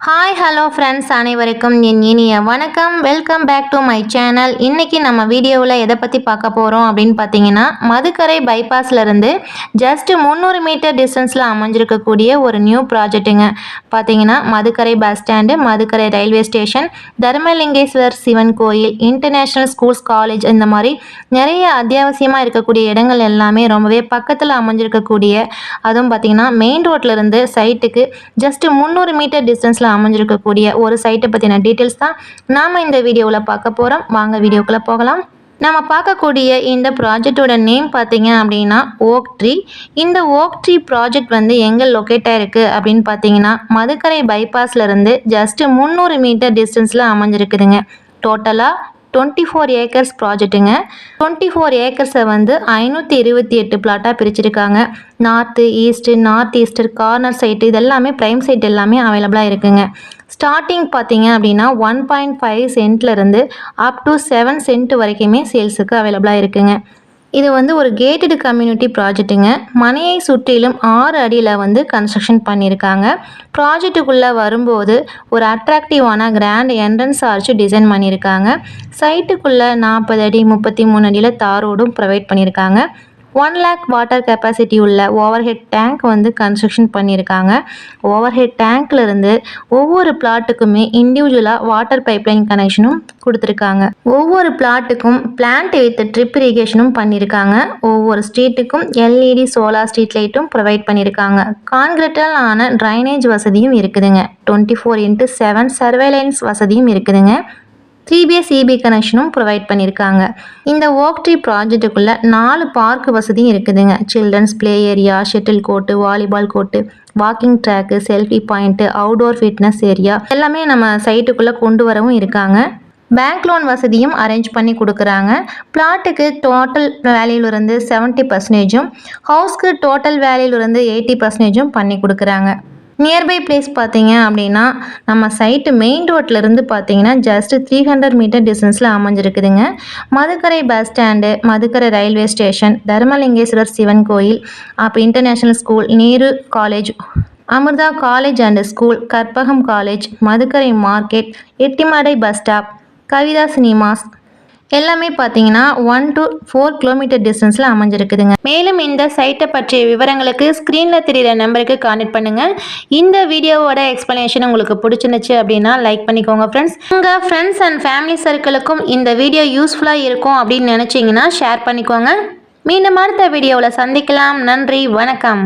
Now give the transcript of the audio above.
Hi hello friends, அனைவருக்கும் என் இனிய வணக்கம். Welcome back to my channel. இன்றைக்கி நம்ம வீடியோவில் எதை பற்றி பார்க்க போகிறோம் அப்படின்னு பார்த்தீங்கன்னா, மதுக்கரை பைபாஸ்லேருந்து ஜஸ்ட் 300 மீட்டர் டிஸ்டன்ஸில் அமைஞ்சிருக்கக்கூடிய ஒரு நியூ ப்ராஜெக்ட்டுங்க. பார்த்தீங்கன்னா Madukkarai bus stand, Madukkarai railway station, Dharmalingeswar Sivan கோயில், இன்டர்நேஷ்னல் ஸ்கூல்ஸ், காலேஜ், இந்த மாதிரி நிறைய அத்தியாவசியமாக இருக்கக்கூடிய இடங்கள் எல்லாமே ரொம்பவே பக்கத்தில் அமைஞ்சிருக்கக்கூடிய, அதுவும் பார்த்தீங்கன்னா மெயின் ரோட்லேருந்து சைட்டுக்கு ஜஸ்ட் 300 மீட்டர் டிஸ்டன்ஸில் அமைஞ்சிருக்கக்கூடிய ஒரு சைட்டை பற்றின டீட்டெயில்ஸ் தான் நாம் இந்த வீடியோவில் பார்க்க போகிறோம். வாங்க வீடியோக்குள்ளே போகலாம். நம்ம பார்க்கக்கூடிய இந்த ப்ராஜெக்டோட நேம் பார்த்தீங்க அப்படின்னா ஓக் ட்ரீ. இந்த ஓக் ட்ரீ ப்ராஜெக்ட் எங்கே லொக்கேட் ஆகிருக்கு அப்படின்னு பார்த்தீங்கன்னா, மதுக்கரை பைபாஸ்லேருந்து ஜஸ்ட் 300 மீட்டர் டிஸ்டன்ஸில் அமைஞ்சிருக்குதுங்க. டோட்டலாக 24 ஏக்கர்ஸ் ப்ராஜெக்ட்டுங்க. 24 ஏக்கர்ஸை 528 பிளாட்டாக பிரிச்சிருக்காங்க. North east, north easter, corner site, இது எல்லாமே ப்ரைம் சைட் எல்லாமே அவைலபிளாக இருக்குங்க. ஸ்டார்டிங் பார்த்தீங்க அப்படின்னா 1.5 சென்ட்லேருந்து அப் டு 7 சென்ட் வரைக்குமே சேல்ஸுக்கு அவைலபிளாக இருக்குங்க. இது ஒரு கேட்டடு கம்யூனிட்டி ப்ராஜெக்ட்டுங்க. மனையை சுற்றிலும் 6 அடியில் கன்ஸ்ட்ரக்ஷன் பண்ணியிருக்காங்க. ப்ராஜெக்டுக்குள்ளே வரும்போது ஒரு அட்ராக்டிவான கிராண்ட் என்ட்ரன்ஸ் ஆர்ச் டிசைன் பண்ணியிருக்காங்க. சைட்டுக்குள்ளே 40 அடி 33 அடியில் தார் ரோடும் ப்ரொவைட் பண்ணியிருக்காங்க. 1 lakh வாட்டர் கெப்பாசிட்டி உள்ள ஓவர்ஹெட் டேங்க் கன்ஸ்ட்ரக்ஷன் பண்ணியிருக்காங்க. ஓவர்ஹெட் டேங்க்லேருந்து ஒவ்வொரு பிளாட்டுக்குமே இண்டிவிஜுவலாக வாட்டர் பைப்லைன் கனெக்ஷனும் கொடுத்துருக்காங்க. ஒவ்வொரு பிளாட்டுக்கும் பிளான்ட் வித் ட்ரிப் இரிகேஷனும் பண்ணியிருக்காங்க. ஒவ்வொரு ஸ்ட்ரீட்டுக்கும் LED சோலார் ஸ்ட்ரீட் லைட்டும் ப்ரொவைட் பண்ணியிருக்காங்க. கான்கிரீட்டால் ஆன ட்ரைனேஜ் வசதியும் இருக்குதுங்க. 24/7 சர்வேலன்ஸ் வசதியும் இருக்குதுங்க. 3BS EB கனெக்ஷனும் ப்ரொவைட் பண்ணியிருக்காங்க. இந்த ஓக் ட்ரீ ப்ராஜெக்டுக்குள்ளே 4 பார்க் வசதியும் இருக்குதுங்க. Children's play area, shuttle court, volleyball court, walking track, selfie point, outdoor fitness area எல்லாமே நம்ம சைட்டுக்குள்ளே கொண்டு வரவும் இருக்காங்க. பேங்க் லோன் வசதியும் அரேஞ்ச் பண்ணி கொடுக்குறாங்க. பிளாட்டுக்கு டோட்டல் வேல்யூலேருந்து 70%, ஹவுஸ்க்கு டோட்டல் வேல்யூலேருந்து 80% பண்ணி கொடுக்குறாங்க. நியர்பை பிளேஸ் பார்த்தீங்க அப்படின்னா, நம்ம சைட்டு மெயின் ரோட்லேருந்து பார்த்தீங்கன்னா ஜஸ்ட் 300 மீட்டர் டிஸ்டன்ஸில் அமைஞ்சிருக்குதுங்க. Madukkarai bus stand, Madukkarai railway station, Dharmalingeswarar Sivan கோயில், அப்போ international school, Nehru college, Amrita college and school, Karpagam college, Madukkarai market, Ettimadai bus stop, Kavitha cinemas எல்லாமே பார்த்தீங்கன்னா 1 to 4 கிலோமீட்டர் டிஸ்டன்ஸில் அமைஞ்சிருக்குதுங்க. மேலும் இந்த சைட்டை பற்றிய விவரங்களுக்கு ஸ்க்ரீனில் தெரிகிற நம்பருக்கு கான்டெக்ட் பண்ணுங்கள். இந்த வீடியோவோட எக்ஸ்ப்ளனேஷன் உங்களுக்கு பிடிச்சிருந்துச்சு அப்படின்னா லைக் பண்ணிக்கோங்க ஃப்ரெண்ட்ஸ். உங்கள் ஃப்ரெண்ட்ஸ் அண்ட் ஃபேமிலி சர்க்கிளுக்கும் இந்த வீடியோ யூஸ்ஃபுல்லாக இருக்கும் அப்படின்னு நினச்சிங்கன்னா ஷேர் பண்ணிக்கோங்க. மீண்டும் அடுத்த வீடியோவில் சந்திக்கலாம். நன்றி, வணக்கம்.